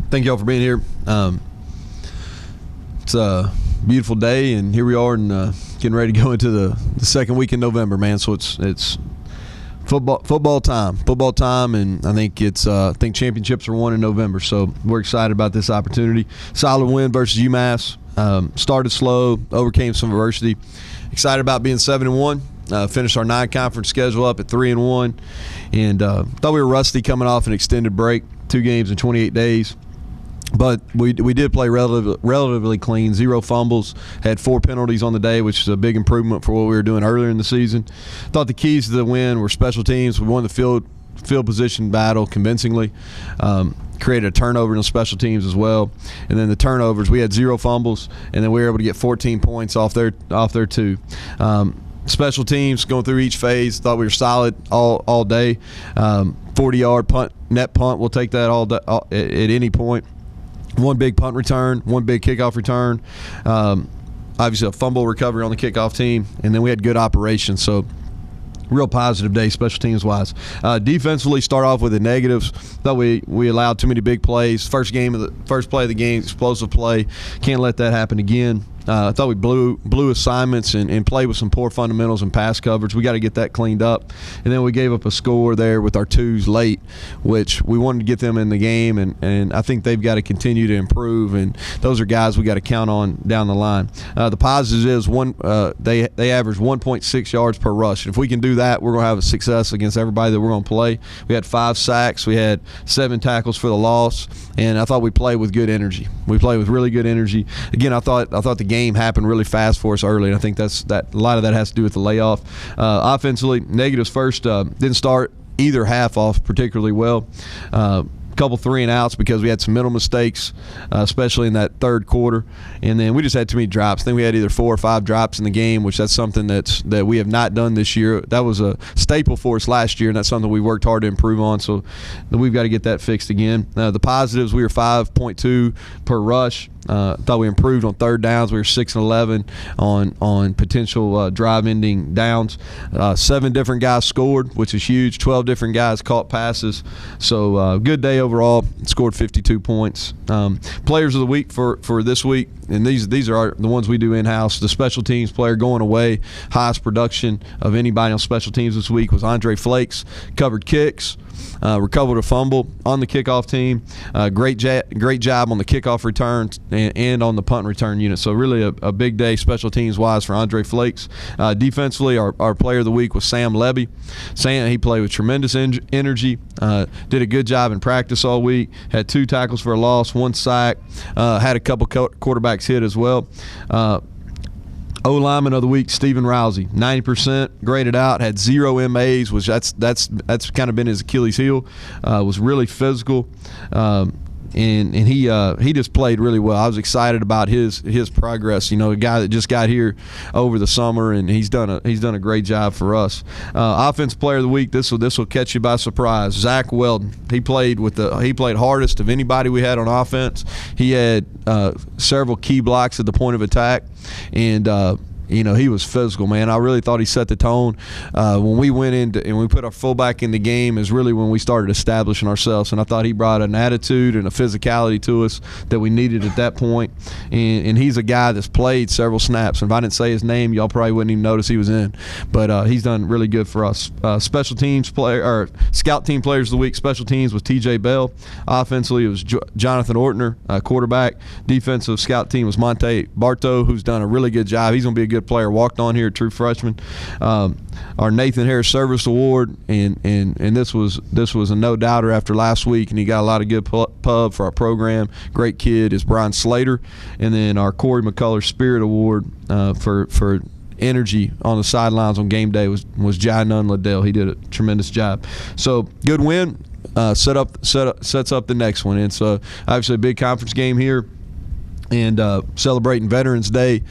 Thank y'all for being here. It's a beautiful day, and here we are, and getting ready to go into the second week in November, man. So it's football time, and I think championships are won in November. So we're excited about this opportunity. Solid win versus UMass. Started slow, overcame some adversity. Excited about being 7-1. Finished our non-conference schedule up at 3-1, and thought we were rusty coming off an extended break, 2 games in 28 days. But we did play relatively clean, 0 fumbles, had 4 penalties on the day, which is a big improvement for what we were doing earlier in the season. Thought the keys to the win were special teams. We won the field position battle convincingly. Created a turnover in the special teams as well, and then the turnovers, we had 0 fumbles, and then we were able to get 14 points off their 2. Special teams going through each phase, thought we were solid all day. 40-yard net punt, we'll take that all day, at any point. 1 big punt return, 1 big kickoff return. Obviously a fumble recovery on the kickoff team, and then we had good operations. So real positive day special teams wise. Defensively, start off with the negatives. Thought we allowed too many big plays. First play of the game, explosive play. Can't let that happen again. I thought we blew assignments and played with some poor fundamentals and pass coverage. We got to get that cleaned up. And then we gave up a score there with our 2s late, which we wanted to get them in the game, and I think they've got to continue to improve, and those are guys we got to count on down the line. The positives is they average 1.6 yards per rush. If we can do that, we're going to have a success against everybody that we're going to play. We had 5 sacks. We had 7 tackles for the loss, and I thought we played with good energy. We played with really good energy. Again, I thought the game happened really fast for us early, and I think a lot of that has to do with the layoff. Offensively, negatives first. Didn't start either half off particularly well. Couple 3-and-outs because we had some mental mistakes, especially in that third quarter, and then we just had too many drops. I think we had either 4 or 5 drops in the game, which that's something that we have not done this year. That was a staple for us last year, and that's something we worked hard to improve on. So we've got to get that fixed again. The positives: we were 5.2 per rush. Thought we improved on third downs. We were 6-11 on potential drive-ending downs. 7 different guys scored, which is huge. 12 different guys caught passes. So good day overall. Scored 52 points. Players of the week for this week, and these are the ones we do in-house. The special teams player going away, highest production of anybody on special teams this week was Andre Flakes. Covered kicks. Recovered a fumble on the kickoff team. Great job on the kickoff return and on the punt return unit. So really a big day special teams wise for Andre Flakes. Defensively, our player of the week was Sam Levy. Sam, he played with tremendous energy. Did a good job in practice all week. Had 2 tackles for a loss, 1 sack. Had a couple quarterbacks hit as well. O-lineman of the week, Stephen Rousey, 90% graded out, had 0 MAs, which that's kind of been his Achilles heel. Was really physical, and he just played really well. I was excited about his progress. A guy that just got here over the summer, and he's done a great job for us. Offensive player of the week, this will catch you by surprise. Zach Weldon, he played hardest of anybody we had on offense. He had several key blocks at the point of attack, and he was physical, man. I really thought he set the tone. When we went in and we put our fullback in the game is really when we started establishing ourselves, and I thought he brought an attitude and a physicality to us that we needed at that point. And he's a guy that's played several snaps. And if I didn't say his name, y'all probably wouldn't even notice he was in. But he's done really good for us. Special teams player or scout team players of the week, special teams was T.J. Bell. Offensively, it was Jonathan Ortner, quarterback. Defensive scout team was Monte Bartow, who's done a really good job. He's going to be a good player, walked on here, true freshman. Our Nathan Harris Service Award, and this was a no-doubter after last week, and he got a lot of good pub for our program. Great kid is Brian Slater. And then our Corey McCullers Spirit Award for energy on the sidelines on game day was Jai Nunn Liddell. He did a tremendous job. So good win. Sets up the next one. And so obviously a big conference game here. And celebrating Veterans Day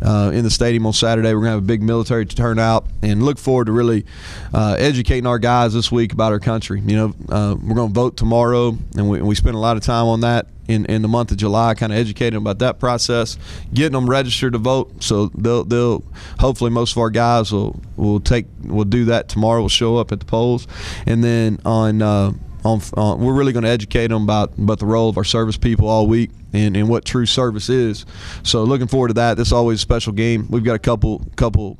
in the stadium on Saturday. We're going to have a big military turnout and look forward to really educating our guys this week about our country. We're going to vote tomorrow, and we spend a lot of time on that in the month of July, kind of educating them about that process, getting them registered to vote. So they'll hopefully most of our guys will do that tomorrow. Will show up at the polls, and then on we're really going to educate them about the role of our service people all week and what true service is. So looking forward to that. This is always a special game. We've got a couple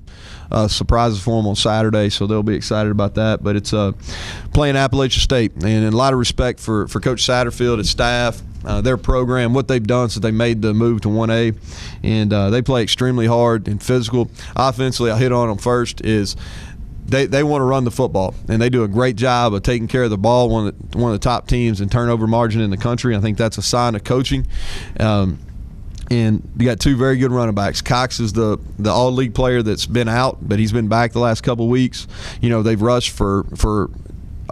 surprises for them on Saturday, so they'll be excited about that. But it's playing Appalachian State, and a lot of respect for Coach Satterfield, his staff, their program, what they've done since they made the move to 1A, and they play extremely hard and physical. Offensively, I hit on them first is they want to run the football, and they do a great job of taking care of the ball. One of the top teams in turnover margin in the country. I think that's a sign of coaching. And you got two very good running backs. Cox is the all-league player that's been out, but he's been back the last couple of weeks. They've rushed for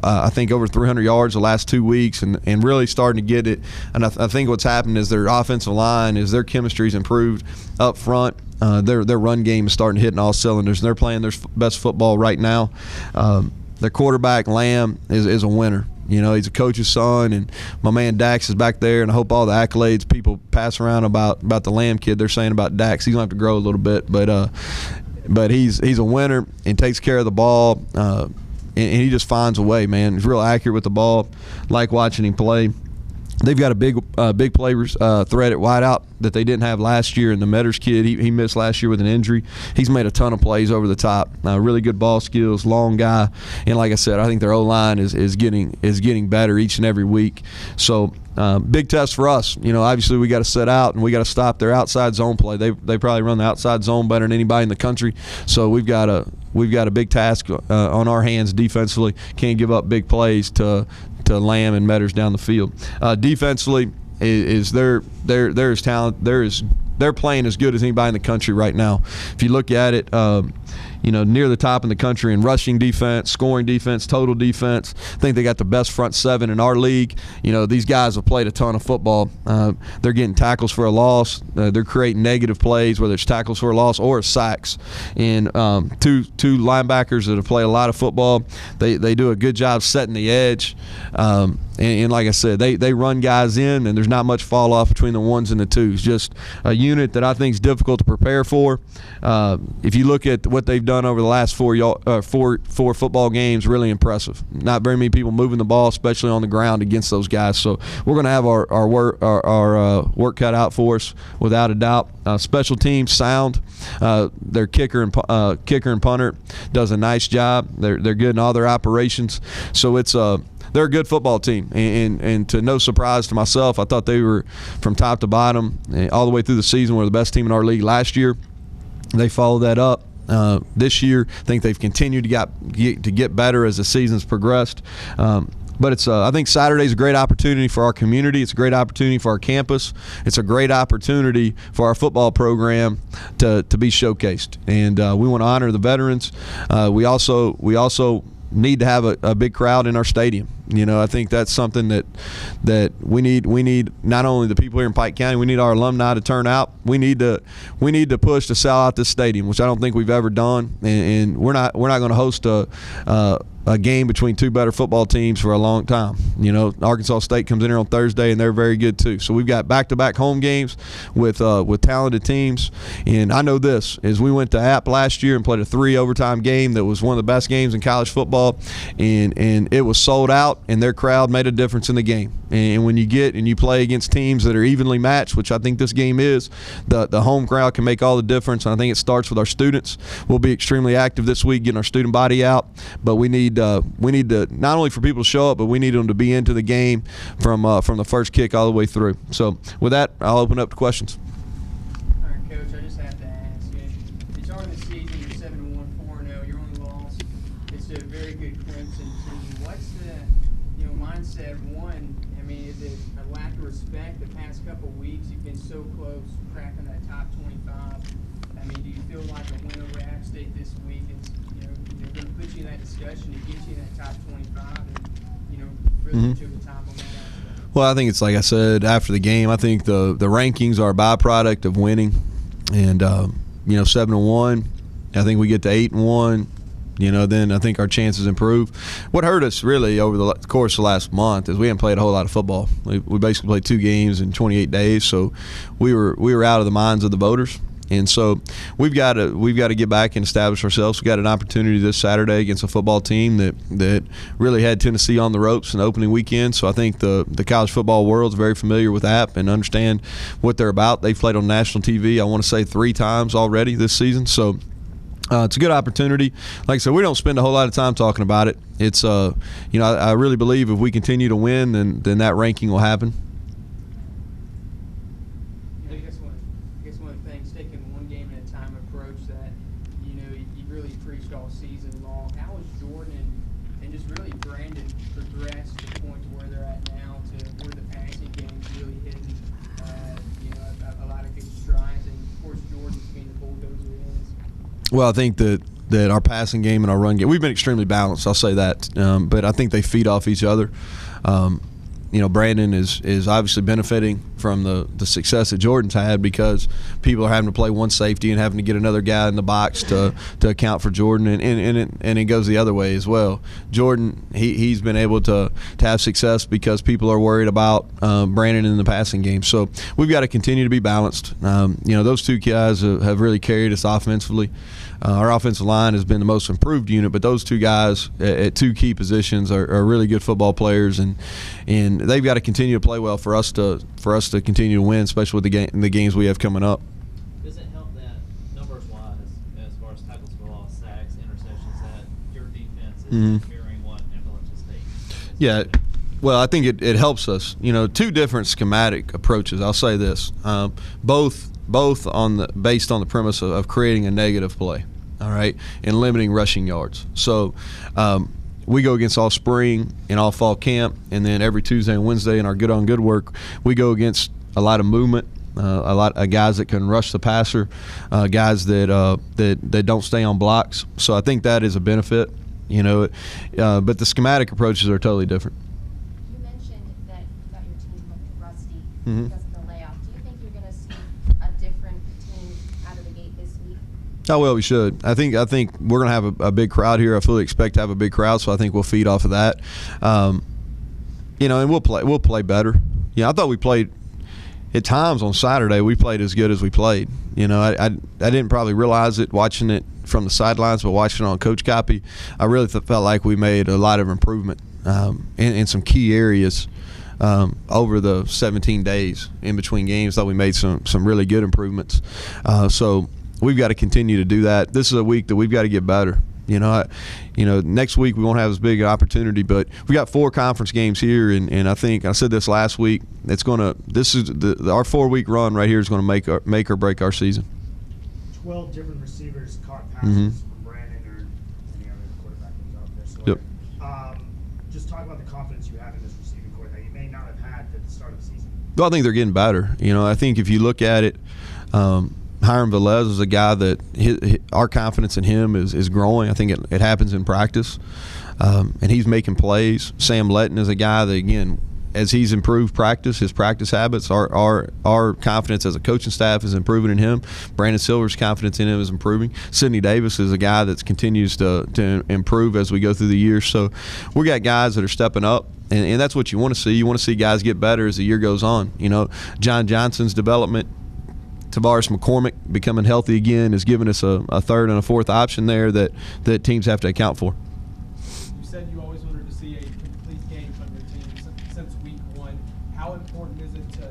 I think over 300 yards the last 2 weeks, and really starting to get it. And I think what's happened is their offensive line, is their chemistry's improved up front. Their run game is starting to hit in all cylinders, and they're playing their best football right now. Their quarterback, Lamb, is a winner. He's a coach's son, and my man Dax is back there, and I hope all the accolades people pass around about the Lamb kid, they're saying about Dax. He's going to have to grow a little bit, but he's a winner and takes care of the ball, and he just finds a way, man. He's real accurate with the ball. Like watching him play. They've got a big play threat at wideout that they didn't have last year. And the Metters kid, he missed last year with an injury. He's made a ton of plays over the top. Really good ball skills, long guy. And like I said, I think their O-line is getting better each and every week. So big test for us. Obviously we got to set out and we got to stop their outside zone play. They probably run the outside zone better than anybody in the country. So we've got a big task on our hands defensively. Can't give up big plays to Lamb and Metters down the field. Defensively, they're as talented. They're playing as good as anybody in the country right now. If you look at it, near the top in the country in rushing defense, scoring defense, total defense. I think they got the best front seven in our league. These guys have played a ton of football. They're getting tackles for a loss. They're creating negative plays, whether it's tackles for a loss or sacks. And two linebackers that have played a lot of football, they do a good job setting the edge. And like I said, they run guys in, and there's not much fall off between the ones and the twos. Just a unit that I think is difficult to prepare for. If you look at what they've done over the last four football games, really impressive. Not very many people moving the ball, especially on the ground against those guys. So we're going to have our work cut out for us without a doubt. Special teams sound. Their kicker and punter does a nice job. They're good in all their operations. So they're a good football team, and to no surprise to myself, I thought they were from top to bottom all the way through the season were the best team in our league last year. They followed that up this year. I think they've continued to get better as the season's progressed. But I think Saturday's a great opportunity for our community. It's a great opportunity for our campus. It's a great opportunity for our football program to be showcased, and we want to honor the veterans. We also need to have a big crowd in our stadium. I think that's something that we need not only the people here in Pike County, we need our alumni to turn out. We need to push to sell out this stadium, which I don't think we've ever done. And we're not going to host a game between two better football teams for a long time. Arkansas State comes in here on Thursday, and they're very good too. So we've got back-to-back home games with talented teams. And I know this is we went to App last year and played a 3 overtime game that was one of the best games in college football, and it was sold out, and their crowd made a difference in the game. And when you get and you play against teams that are evenly matched, which I think this game is, the home crowd can make all the difference. And I think it starts with our students. We'll be extremely active this week getting our student body out, but we need to not only for people to show up, but we need them to be into the game from the first kick all the way through. So with that, I'll open up to questions. All right, Coach, I just have to ask you. It's on the season, you're 7-1, 4-0. Your only loss, it's a very good Crimson team. What's the mindset? One, is it a lack of respect? The past couple of weeks, you've been so close cracking that top 25. Do you feel like a win over App State this week is going to put you in that discussion and get you in that top 25 and really put you at the top on that aspect? Well, I think it's like I said after the game. I think the rankings are a byproduct of winning, and 7-1. I think we get to 8-1. Then I think our chances improve. What hurt us really over the course of the last month is we haven't played a whole lot of football. We basically played 2 games in 28 days, so we were out of the minds of the voters. And so we've got to get back and establish ourselves. We got an opportunity this Saturday against a football team that really had Tennessee on the ropes in the opening weekend. So I think the college football world is very familiar with App and understand what they're about. They've played on national TV, I want to say 3 times already this season. So it's a good opportunity. Like I said, we don't spend a whole lot of time talking about it. It's I really believe if we continue to win, then that ranking will happen. I guess one of the things, taking one game at a time approach that you really preached all season long. How has Jordan and just really Brandon progressed to the point to where they're at now, to where the passing game's really hitting a lot of good strides, and of course Jordan's being the bulldozer is. Well, I think that our passing game and our run game, we've been extremely balanced. I'll say that, but I think they feed off each other. Brandon is obviously benefiting from the success that Jordan's had because people are having to play one safety and having to get another guy in the box to account for Jordan, and it goes the other way as well. Jordan, he's been able to have success because people are worried about Brandon in the passing game. So we've got to continue to be balanced. Those two guys have really carried us offensively. Our offensive line has been the most improved unit, but those two guys at 2 key positions are really good football players, and they've got to continue to play well for us to continue to win, especially with the games we have coming up. Does it help that numbers-wise, as far as tackles for loss, sacks, interceptions, that your defense is mirroring what Appalachia State? Yeah. Well, I think it helps us. 2 different schematic approaches. I'll say this, both based on the premise of creating a negative play, all right, and limiting rushing yards. So we go against all spring and all fall camp, and then every Tuesday and Wednesday in our good on good work, we go against a lot of movement, a lot of guys that can rush the passer, guys that don't stay on blocks. So I think that is a benefit, but the schematic approaches are totally different. You mentioned that you thought your team looked rusty Mm-hmm. because of the layoff. Do you think you're going to see a different team out of the gate this week? Oh, well, we should. I think we're going to have a big crowd here. I fully expect to have a big crowd, so I think we'll feed off of that. And we'll play better. I thought we played at times on Saturday. We played as good as we played. I didn't probably realize it watching it from the sidelines, but watching it on Coach Copy, I really felt like we made a lot of improvement in some key areas. Over the 17 days in between games, thought we made some really good improvements. So we've got to continue to do that. This is a week that we've got to get better. Next week we won't have as big an opportunity, but we got 4 conference games here, and I think I said this last week. Our 4-week run right here is going to make or break our season. 12 different receivers caught passes from Brandon or any other quarterback who's out there. So Yep. Just talk about the confidence you have in this receiving core that you may not have had at the start of the season. Well, I think they're getting better. I think if you look at it, Hiram Velez is a guy that our confidence in him is growing. I think it happens in practice, and he's making plays. Sam Letton is a guy that, again, as he's improved his practice habits, our confidence as a coaching staff is improving in him. Brandon Silver's confidence in him is improving. Sidney Davis is a guy that continues to improve as we go through the year. So we got guys that are stepping up, and that's what you want to see. You want to see guys get better as the year goes on. John Johnson's development, Tavares McCormick becoming healthy again is giving us a third and a fourth option there that teams have to account for. You said you always wanted to see a complete game from your team since week 1. How important is it to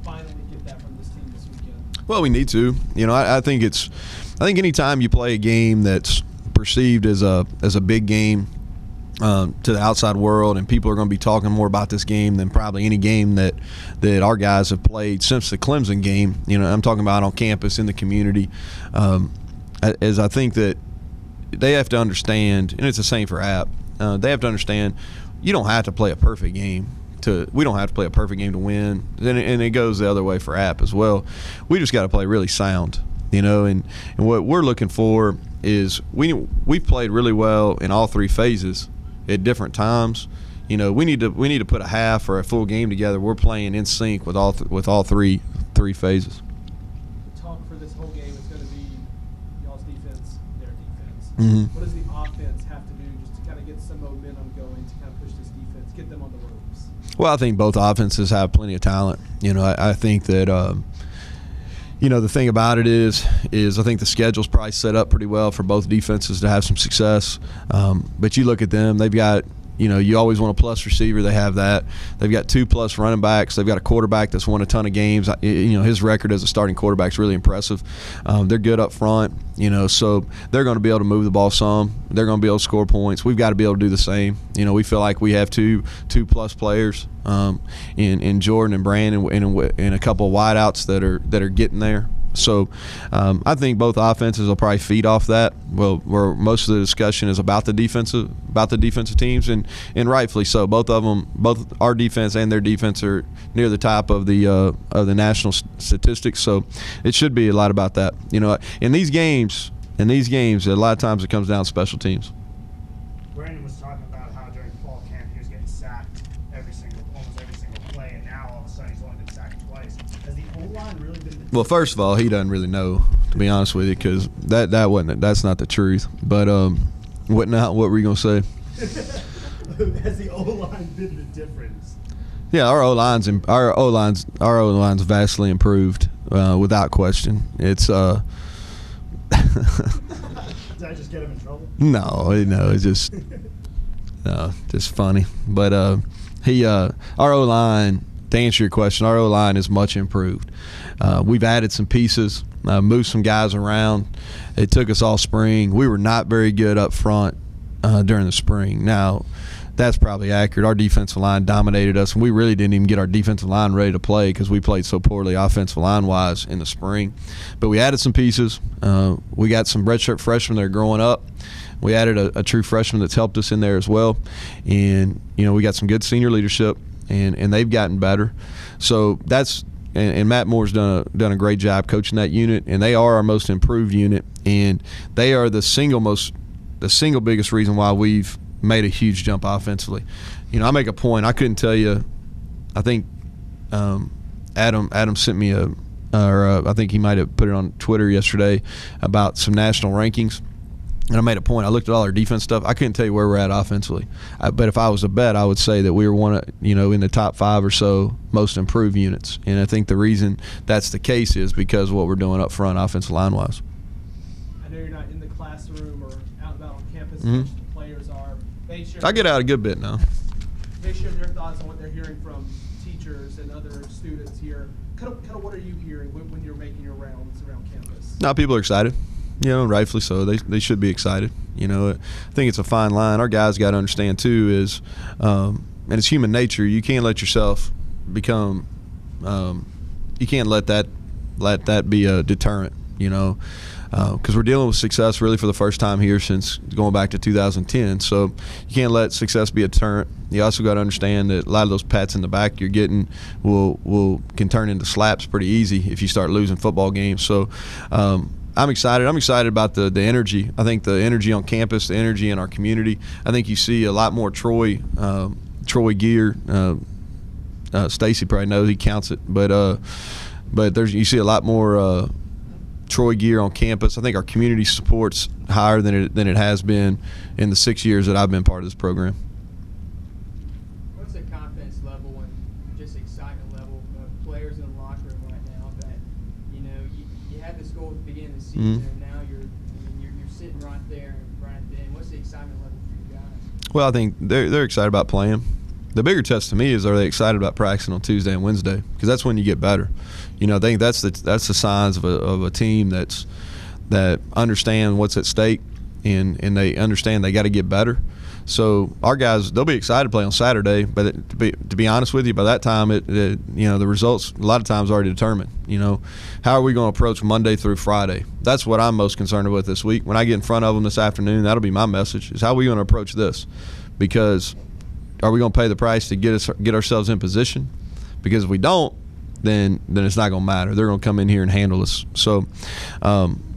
finally get that from this team this weekend? Well, we need to. I think anytime you play a game that's perceived as a big game to the outside world, and people are going to be talking more about this game than probably any game that our guys have played since the Clemson game. I'm talking about on campus, in the community. As I think that they have to understand, and it's the same for App. They have to understand you don't have to play a perfect game. We don't have to play a perfect game to win, and it goes the other way for App as well. We just got to play really sound. And what we're looking for is we've played really well in all 3 phases at different times. We need to put a half or a full game together. We're playing in sync with all three phases. The talk for this whole game is going to be y'all's defense, their defense. Mm-hmm. What does the offense have to do just to kind of get some momentum going to kind of push this defense, get them on the ropes? Well, I think both offenses have plenty of talent. I think that The thing about it is I think the schedule's probably set up pretty well for both defenses to have some success. But you look at them, they've got, you always want a plus receiver. They have that. They've got 2+ running backs. They've got a quarterback that's won a ton of games. His record as a starting quarterback is really impressive. They're good up front, so they're going to be able to move the ball some. They're going to be able to score points. We've got to be able to do the same. We feel like we have two plus players in Jordan and Brandon and a couple of wideouts that are getting there. So I think both offenses will probably feed off that. Well, where most of the discussion is about the defensive teams, and rightfully so. Both our defense and their defense are near the top of the national statistics. So it should be a lot about that. In these games, a lot of times it comes down to special teams. Brandon was talking about how during fall camp he was getting sacked almost every single play, and now all of a sudden he's only been sacked twice. Has the O-line really been the Well, first of all, he doesn't really know, to be honest with you, because that's not the truth. But what were you gonna say? Has the O-line been the difference? Yeah, our O-line's vastly improved, without question. It's Did I just get him in trouble? No, it's just just funny. But our O-line, to answer your question, our O-line is much improved. We've added some pieces, moved some guys around. It took us all spring. We were not very good up front during the spring. Now, that's probably accurate. Our defensive line dominated us, and we really didn't even get our defensive line ready to play because we played so poorly offensive line-wise in the spring. But we added some pieces. We got some redshirt freshmen that are growing up. We added a true freshman that's helped us in there as well. And, we got some good senior leadership, and they've gotten better. So that's – and Matt Moore's done a great job coaching that unit, and they are our most improved unit. And they are the single biggest reason why we've – made a huge jump offensively. I make a point. I couldn't tell you. I think Adam sent me I think he might have put it on Twitter yesterday about some national rankings. And I made a point. I looked at all our defense stuff. I couldn't tell you where we're at offensively. But if I was a bet, I would say that we were one of, in the top 5 or so most improved units. And I think the reason that's the case is because of what we're doing up front offensive line-wise. I know you're not in the classroom or out about on campus. Mm-hmm. The players are. I get out a good bit now. They share their thoughts on what they're hearing from teachers and other students here. Kind of what are you hearing when you're making your rounds around campus? Now, people are excited. Rightfully so. They should be excited. I think it's a fine line. Our guys got to understand too is, and it's human nature. You can't let yourself become. You can't let that be a deterrent. Because we're dealing with success really for the first time here since going back to 2010. So you can't let success be a deterrent. You also got to understand that a lot of those pats in the back you're getting can turn into slaps pretty easy if you start losing football games. So I'm excited. I'm excited about the energy. I think the energy on campus, the energy in our community. I think you see a lot more Troy gear. Stacy probably knows, he counts it, but you see a lot more Troy gear on campus. I think our community support's higher than it has been in the 6 years that I've been part of this program. What's the confidence level and just excitement level of players in the locker room right now that you had this goal at the beginning of the season, and now you're sitting right there and right then. What's the excitement level for you guys? Well, I think they're excited about playing. The bigger test to me is, are they excited about practicing on Tuesday and Wednesday? Because that's when you get better. I think that's the signs of a team that understand what's at stake and they understand they got to get better. So our guys, they'll be excited to play on Saturday, but to be honest with you, by that time, the results a lot of times already determined. How are we going to approach Monday through Friday? That's what I'm most concerned with this week. When I get in front of them this afternoon, that'll be my message: is how are we going to approach this? Because are we going to pay the price to get ourselves in position? Because if we don't, then it's not going to matter. They're going to come in here and handle us. So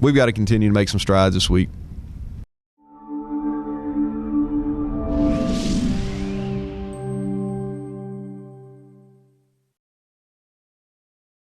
we've got to continue to make some strides this week.